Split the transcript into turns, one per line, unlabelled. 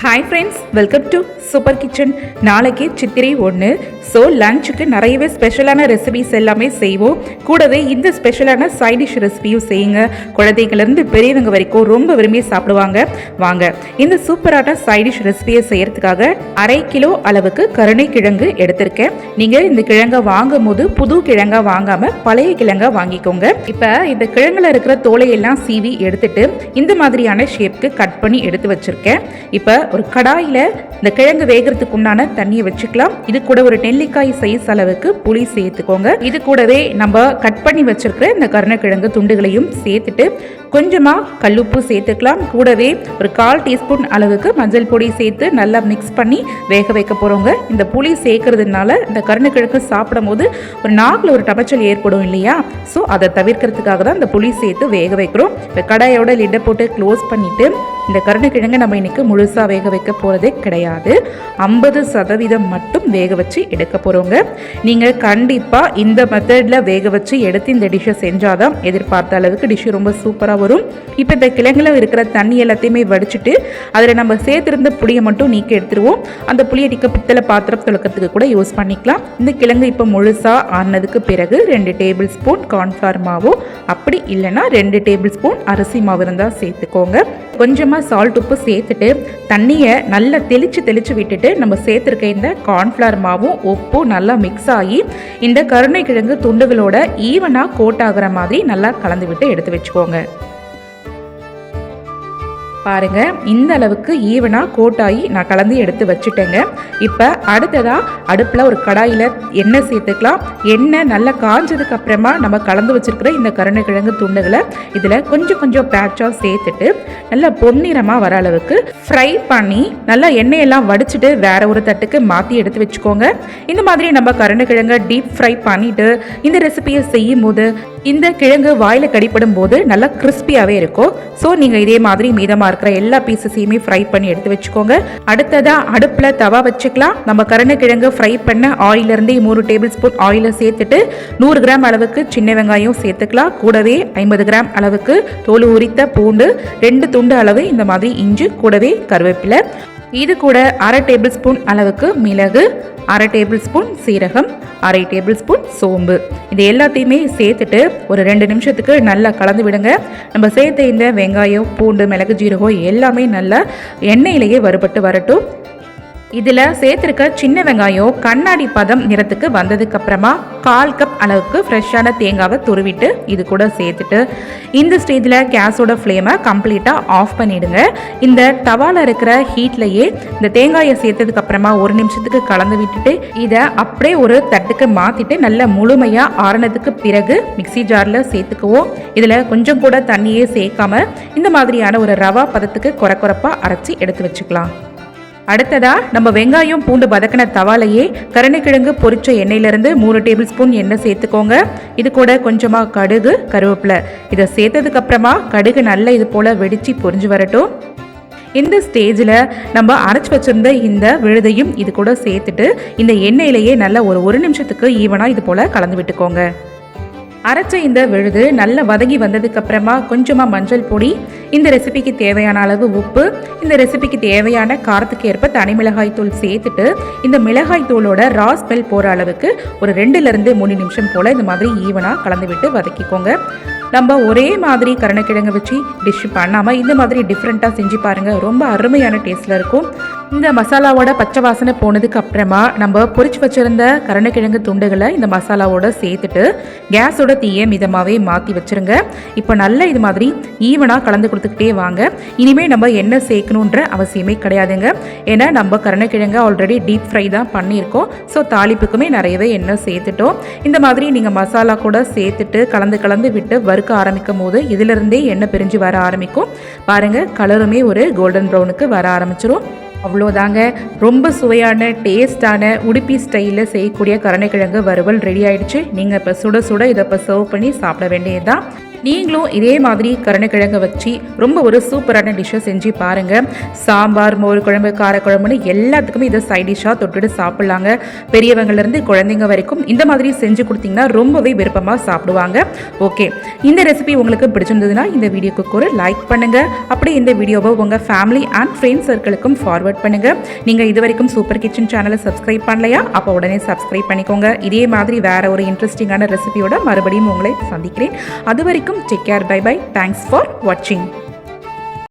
Hi friends, welcome to super kitchen. நாளைக்கு சித்திரை 1. So லஞ்சுக்கு நிறையவே ஸ்பெஷலான ரெசிபிஸ் எல்லாமே செய்வோம். கூடவே இந்த ஸ்பெஷலான சைட் டிஷ் ரெசிபியும் செய்யுங்க. குழந்தைகளிலிருந்து பெரியவங்க வரைக்கும் ரொம்ப விரும்பி சாப்பிடுவாங்க. வாங்க இந்த சூப்பரான சைட் டிஷ் ரெசிபியை செய்யறதுக்காக 1/2 கிலோ அளவுக்கு கருணை கிழங்கு எடுத்திருக்கேன். நீங்கள் இந்த கிழங்கை வாங்கும் போது புது கிழங்கா வாங்காமல் பழைய கிழங்கா வாங்கிக்கோங்க. இப்போ இந்த கிழங்குல இருக்கிற தோலையெல்லாம் சீவி எடுத்துட்டு இந்த மாதிரியான ஷேப்க்கு கட் பண்ணி எடுத்து வச்சிருக்கேன். இப்போ ஒரு கடாயில் இந்த கிழங்கு வேகிறதுக்கு உண்டான தண்ணியை வச்சுக்கலாம். இது கூட ஒரு நெல்லிக்காய் சைஸ் அளவுக்கு புளி சேர்த்துக்கோங்க. இது கூடவே நம்ம கட் பண்ணி வச்சிருக்கிற இந்த கருணக்கிழங்கு துண்டுகளையும் சேர்த்துட்டு கொஞ்சமாக கல்லுப்பு சேர்த்துக்கலாம். கூடவே ஒரு 1/4 டீஸ்பூன் அளவுக்கு மஞ்சள் பொடி சேர்த்து நல்லா மிக்ஸ் பண்ணி வேக வைக்க போகிறோங்க. இந்த புளி சேர்க்கறதுனால இந்த கருணக்கிழங்கு சாப்பிடும் போது ஒரு நாக்கில் ஒரு டபச்சல் ஏற்படும் இல்லையா? ஸோ அதை தவிர்க்கிறதுக்காக தான் இந்த புளி சேர்த்து வேக வைக்கிறோம். இந்த கடாயோட லிட்டை போட்டு க்ளோஸ் பண்ணிவிட்டு இந்த கருணக்கிழங்கை நம்ம இன்னைக்கு முழுசாக வேக வைக்க போகிறதே கிடையாது. 50% மட்டும் வேக வச்சு எடுக்க போகிறோங்க. நீங்கள் கண்டிப்பாக இந்த மெத்தடில் வேக வச்சு எடுத்து இந்த டிஷ்ஷை செஞ்சால் தான் எதிர்பார்த்த அளவுக்கு டிஷ்ஷு ரொம்ப சூப்பராக வரும். இப்போ இந்த கிழங்குல இருக்கிற தண்ணி எல்லாத்தையுமே வடிச்சிட்டு அதில் நம்ம சேர்த்துருந்த புளியை மட்டும் நீக்கி எடுத்துருவோம். அந்த புளியை நீக்க பித்தளை பாத்திரம் துளக்கிறதுக்கு கூட யூஸ் பண்ணிக்கலாம். இந்த கிழங்கு இப்போ முழுசாக ஆனதுக்கு பிறகு 2 டேபிள் ஸ்பூன் கார்ன்ஃப்ளவர் மாவோ அப்படி இல்லைன்னா 2 டேபிள் ஸ்பூன் அரிசி மாவு இருந்தால் சேர்த்துக்கோங்க. கொஞ்சமாக சால்ட் உப்பு சேர்த்துட்டு தண்ணியை நல்லா தெளித்து விட்டுட்டு நம்ம சேர்த்துருக்க இந்த கார்ன்ஃப்ளவர் மாவும் உப்பும் நல்லா மிக்ஸ் ஆகி இந்த கருணைக்கிழங்கு துண்டுகளோட ஈவனாக கோட் ஆகிற மாதிரி நல்லா கலந்து விட்டு எடுத்து வச்சுக்கோங்க. பாருங்க, இந்த அளவுக்கு ஈவனாக கோட்டாகி நான் கலந்து எடுத்து வச்சுட்டேங்க. இப்போ அடுத்ததாக அடுப்பில் ஒரு கடாயில் எண்ணெய் சேர்த்துக்கலாம். எண்ணெய் நல்லா காஞ்சதுக்கு அப்புறமா நம்ம கலந்து வச்சுருக்கிற இந்த கருணைக்கிழங்கு துண்டுகளை இதில் கொஞ்சம் பேட்சாக சேர்த்துட்டு நல்லா பொன்னிறமாக வர அளவுக்கு ஃப்ரை பண்ணி நல்லா எண்ணெயெல்லாம் வடிச்சிட்டு வேற ஒரு தட்டுக்கு மாற்றி எடுத்து வச்சுக்கோங்க. இந்த மாதிரி நம்ம கருணைக்கிழங்கை டீப் ஃப்ரை பண்ணிவிட்டு இந்த ரெசிபியை செய்யும் போது இந்த கிழங்கு வாயில் கடிப்படும் போது நல்லா கிறிஸ்பியாகவே இருக்கும். ஸோ நீங்கள் இதே மாதிரி மீதமாக இருக்கிற எல்லா பீசஸையுமே ஃப்ரை பண்ணி எடுத்து வச்சுக்கோங்க. அடுத்ததாக அடுப்பில் தவா வச்சுக்கலாம். நம்ம கருணைக்கிழங்கு ஃப்ரை பண்ண ஆயிலிருந்து 3 டேபிள் ஸ்பூன் ஆயிலை சேர்த்துட்டு 100 கிராம் அளவுக்கு சின்ன வெங்காயம் சேர்த்துக்கலாம். கூடவே 50 கிராம் அளவுக்கு தோல் உரித்த பூண்டு, 2 துண்டு அளவு இந்த மாதிரி இஞ்சி, கூடவே கருவேப்பிலை, இது கூட 1/2 டேபிள் ஸ்பூன் அளவுக்கு மிளகு, 1/2 டேபிள் ஸ்பூன் சீரகம், 1/2 டேபிள் ஸ்பூன் சோம்பு, இது எல்லாத்தையுமே சேர்த்துட்டு ஒரு 2 நிமிஷத்துக்கு நல்லா கலந்து விடுங்க. நம்ம சேர்த்த இந்த வெங்காயம், பூண்டு, மிளகு, ஜீரகம் எல்லாமே நல்லா எண்ணெயிலேயே வறுபட்டு வரட்டும். இதில் சேர்த்துருக்க சின்ன வெங்காயம் கண்ணாடி பதம் நிறத்துக்கு வந்ததுக்கு அப்புறமா 1/4 கப் அளவுக்கு ஃப்ரெஷ்ஷான தேங்காவை துருவிட்டு இது கூட சேர்த்துட்டு இந்த ஸ்டேஜில் கேஸோட ஃப்ளேமை கம்ப்ளீட்டாக ஆஃப் பண்ணிவிடுங்க. இந்த தவாவில் இருக்கிற ஹீட்லையே இந்த தேங்காயை சேர்த்ததுக்கு அப்புறமா 1 நிமிஷத்துக்கு கலந்து விட்டுட்டு இதை அப்படியே ஒரு தட்டுக்கு மாற்றிட்டு நல்லா முழுமையாக ஆறுனதுக்கு பிறகு மிக்சி ஜாரில் சேர்த்துக்குவோம். இதில் கொஞ்சம் கூட தண்ணியே சேர்க்காம இந்த மாதிரியான ஒரு ரவா பதத்துக்கு குறைப்பாக அரைச்சி எடுத்து வச்சுக்கலாம். அடுத்ததாக நம்ம வெங்காயம் பூண்டு வதக்கின தவாலையே கருணைக்கிழங்கு பொரிச்ச எண்ணெயிலிருந்து 3 டேபிள் ஸ்பூன் எண்ணெய் சேர்த்துக்கோங்க. இது கூட கொஞ்சமாக கடுகு, கருவேப்பிலை, இதை சேர்த்ததுக்கு அப்புறமா கடுகு நல்லா இது போல் வெடித்து பொரிஞ்சு வரட்டும். இந்த ஸ்டேஜில் நம்ம அரைச்சி வச்சிருந்த இந்த விழுதையும் இது கூட சேர்த்துட்டு இந்த எண்ணெயிலேயே நல்லா ஒரு நிமிஷத்துக்கு ஈவனாக இது போல் கலந்து விட்டுக்கோங்க. அரைச்ச இந்த விழுது நல்லா வதங்கி வந்ததுக்கு அப்புறமா கொஞ்சமாக மஞ்சள் பொடி, இந்த ரெசிபிக்கு தேவையான அளவு உப்பு, இந்த ரெசிபிக்கு தேவையான காரத்துக்கு ஏற்ப தனி மிளகாய் தூள் சேர்த்துட்டு இந்த மிளகாய் தூளோட ரா ஸ்மெல் போகிற அளவுக்கு ஒரு 2லிருந்து 3 நிமிஷம் போல் இந்த மாதிரி ஈவனாக கலந்து விட்டு வதக்கிக்கோங்க. நம்ம ஒரே மாதிரி கருணைக்கிழங்கு வச்சு டிஷ் பண்ணாமல் இந்த மாதிரி டிஃப்ரெண்ட்டாக செஞ்சு பாருங்கள். ரொம்ப அருமையான டேஸ்ட்டில் இருக்கும். இந்த மசாலாவோட பச்சை வாசனை போனதுக்கு அப்புறமா நம்ம பொரிச்சு வச்சுருந்த கருணைக்கிழங்கு துண்டுகளை இந்த மசாலாவோட சேர்த்துட்டு கேஸோட தீயை மிதமாகவே மாற்றி வச்சுருங்க. இப்போ நல்லா இது மாதிரி ஈவனாக கலந்து கொடுத்துக்கிட்டே வாங்க. இனிமேல் நம்ம எண்ணெய் சேர்க்கணுன்ற அவசியமே கிடையாதுங்க. ஏன்னா நம்ம கருணைக்கிழங்கு ஆல்ரெடி டீப் ஃப்ரை தான் பண்ணியிருக்கோம். ஸோ தாளிப்புக்குமே நிறையவே எண்ணெய் சேர்த்துட்டோம். இந்த மாதிரி நீங்கள் மசாலா கூட சேர்த்துட்டு கலந்து விட்டு வறுக்க ஆரம்பிக்கும் போது இதிலிருந்தே எண்ணெய் பிரிஞ்சு வர ஆரம்பிக்கும். பாருங்கள், கலருமே ஒரு கோல்டன் ப்ரௌனுக்கு வர ஆரம்பிச்சிரும். அவ்வளோதாங்க, ரொம்ப சுவையான டேஸ்டான உடுப்பி ஸ்டைலில் செய்யக்கூடிய கருணைக்கிழங்கு வறுவல் ரெடி ஆகிடுச்சு. நீங்கள் இப்போ சுட இதை இப்போ சர்வ் பண்ணி சாப்பிட வேண்டியது தான். நீங்களும் இதே மாதிரி கருணைக்கிழங்கு வச்சு ரொம்ப ஒரு சூப்பரான டிஷ்ஷை செஞ்சு பாருங்கள். சாம்பார், மோர் குழம்பு, காரக்குழம்புன்னு எல்லாத்துக்குமே இதை சைட் டிஷ்ஷாக தொட்டுட்டு சாப்பிட்லாங்க. பெரியவங்கலேருந்து குழந்தைங்க வரைக்கும் இந்த மாதிரி செஞ்சு கொடுத்தீங்கன்னா ரொம்பவே விருப்பமாக சாப்பிடுவாங்க. ஓகே, இந்த ரெசிபி உங்களுக்கு பிடிச்சிருந்ததுன்னா இந்த வீடியோக்கு ஒரு லைக் பண்ணுங்கள். அப்படியே இந்த வீடியோவை உங்கள் ஃபேமிலி அண்ட் ஃப்ரெண்ட்ஸ் சர்க்கிளுக்கும் ஃபார்வர்ட் பண்ணுங்கள். நீங்கள் இது வரைக்கும் சூப்பர் கிச்சன் சேனலை சப்ஸ்கிரைப் பண்ணலையா? அப்போ உடனே சப்ஸ்கிரைப் பண்ணிக்கோங்க. இதே மாதிரி வேற ஒரு இன்ட்ரெஸ்டிங்கான ரெசிபியோட மறுபடியும் உங்களை சந்திக்கிறேன். அது வரைக்கும் take care, bye bye, thanks for வாட்சிங்.